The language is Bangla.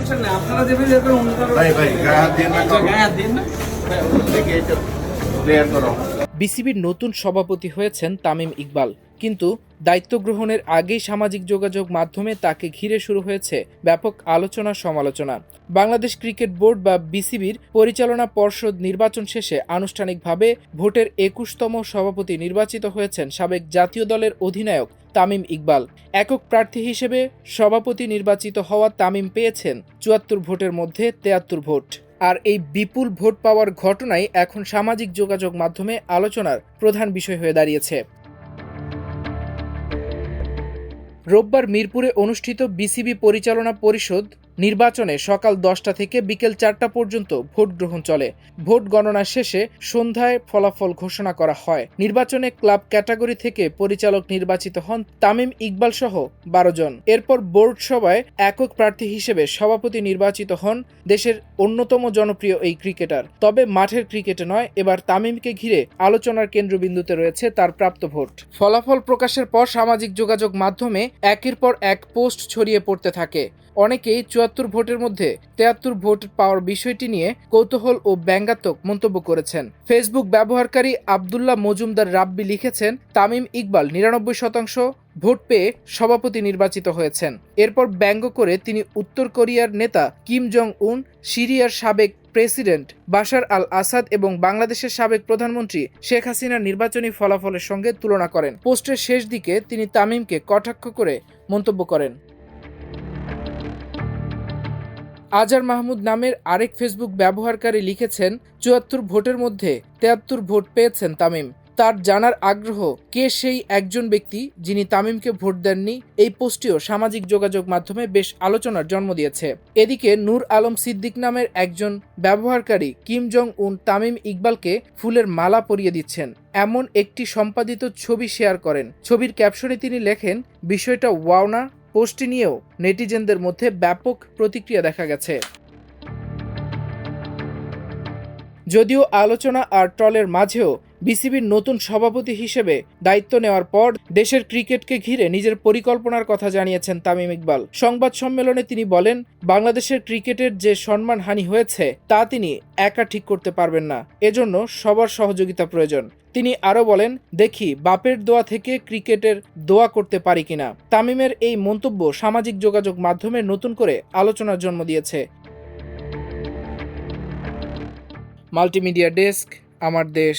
আপনারা যেভাবে যাবেন ভাই গায়ে হাত দিন না, গায়ে হাত দিন না। দেখি এটা ক্লিয়ার করো। বিসিবির নতুন সভাপতি হয়েছেন তামিম ইকবাল, কিন্তু দায়িত্ব গ্রহণের আগেই সামাজিক যোগাযোগ মাধ্যমে তাকে ঘিরে শুরু হয়েছে ব্যাপক আলোচনা সমালোচনা। বাংলাদেশ ক্রিকেট বোর্ড বা বিসিবির পরিচালনা পর্ষদ নির্বাচন শেষে আনুষ্ঠানিকভাবে ভোটের 21তম সভাপতি নির্বাচিত হয়েছেন সাবেক জাতীয় দলের অধিনায়ক তামিম ইকবাল। একক প্রার্থী হিসেবে সভাপতি নির্বাচিত হওয়া তামিম পেয়েছেন ৭৪ ভোটের মধ্যে ৭৩ ভোট। আর এই বিপুল ভোট পাওয়ার ঘটনাই এখন সামাজিক যোগাযোগ মাধ্যমে আলোচনার প্রধান বিষয় হয়ে দাঁড়িয়েছে। রোববার মিরপুরে অনুষ্ঠিত বিসিবি পরিচালনা পরিষদ নির্বাচনে সকাল 10টা থেকে বিকেল 4টা পর্যন্ত ভোট গ্রহণ চলে। ভোট গণনা শেষে সন্ধ্যায় ফলাফল ঘোষণা করা হয়। নির্বাচনে ক্লাব ক্যাটাগরি থেকে পরিচালক নির্বাচিত হন তামিম ইকবাল সহ 12 জন। এরপর বোর্ড সভায় একক প্রার্থী হিসেবে সভাপতি নির্বাচিত হন দেশের অন্যতম জনপ্রিয় এই ক্রিকেটার। তবে মাঠের ক্রিকেটে নয়, এবার তামিমকে ঘিরে আলোচনার কেন্দ্রবিন্দুতে রয়েছে তার প্রাপ্ত ভোট। ফলাফল প্রকাশের পর সামাজিক যোগাযোগ মাধ্যমে একের পর এক পোস্ট ছড়িয়ে পড়তে থাকে। অনেকেই ৭৪ ভোটের মধ্যে ৭৩ ভোট পাওয়ার বিষয়টি নিয়ে কৌতূহল ও ব্যঙ্গাত্মক মন্তব্য করেছেন। ফেসবুক ব্যবহারকারী আব্দুল্লাহ মজুমদার রাব্বি লিখেছেন, তামিম ইকবাল ৯৯% ভোট পেয়ে সভাপতি নির্বাচিত হয়েছেন। এরপর ব্যঙ্গ করে তিনি উত্তর কোরিয়ার নেতা কিম জং উন, সিরিয়ার সাবেক প্রেসিডেন্ট বাশার আল আসাদ এবং বাংলাদেশের সাবেক প্রধানমন্ত্রী শেখ হাসিনার নির্বাচনী ফলাফলের সঙ্গে তুলনা করেন। পোস্টের শেষ দিকে তিনি তামিমকে কটাক্ষ করে মন্তব্য করেন। আজহার মাহমুদ নামের আরেক ফেসবুক ব্যবহারকারী লিখেছেন, ৭৪ ভোটের মধ্যে ৭৩ ভোট পেয়েছেন তামিম। তার জানার আগ্রহ কে সেই একজন ব্যক্তি যিনি তামিমকে ভোট দেননি। এই পোস্টটিও সামাজিক যোগাযোগ মাধ্যমে বেশ আলোচনার জন্ম দিয়েছে। এদিকে নূর আলম সিদ্দিক নামের একজন ব্যবহারকারী কিম জং উন তামিম ইকবালকে ফুলের মালা পরিয়ে দিচ্ছেন এমন একটি সম্পাদিত ছবি শেয়ার করেন। ছবির ক্যাপশনে তিনি লেখেন, বিষয়টা ওয়াও না। পোস্টটি নিয়েও নেটিজেনদের মধ্যে ব্যাপক প্রতিক্রিয়া দেখা গেছে। যদিও আলোচনা আর ট্রলের মাঝেও বিসিবির নতুন সভাপতি হিসেবে দায়িত্ব নেওয়ার পর দেশের ক্রিকেটকে ঘিরে নিজের পরিকল্পনার কথা জানিয়েছেন তামিম ইকবাল। সংবাদ সম্মেলনে তিনি বলেন, বাংলাদেশের ক্রিকেটের যে সম্মানহানি হয়েছে তা তিনি একা ঠিক করতে পারবেন না, এজন্য সবার সহযোগিতা প্রয়োজন। তিনি আরও বলেন, দেখি বাপের দোয়া থেকে ক্রিকেটের দোয়া করতে পারি কিনা। তামিমের এই মন্তব্য সামাজিক যোগাযোগ মাধ্যমে নতুন করে আলোচনার জন্ম দিয়েছে। মাল্টিমিডিয়া ডেস্ক, আমার দেশ।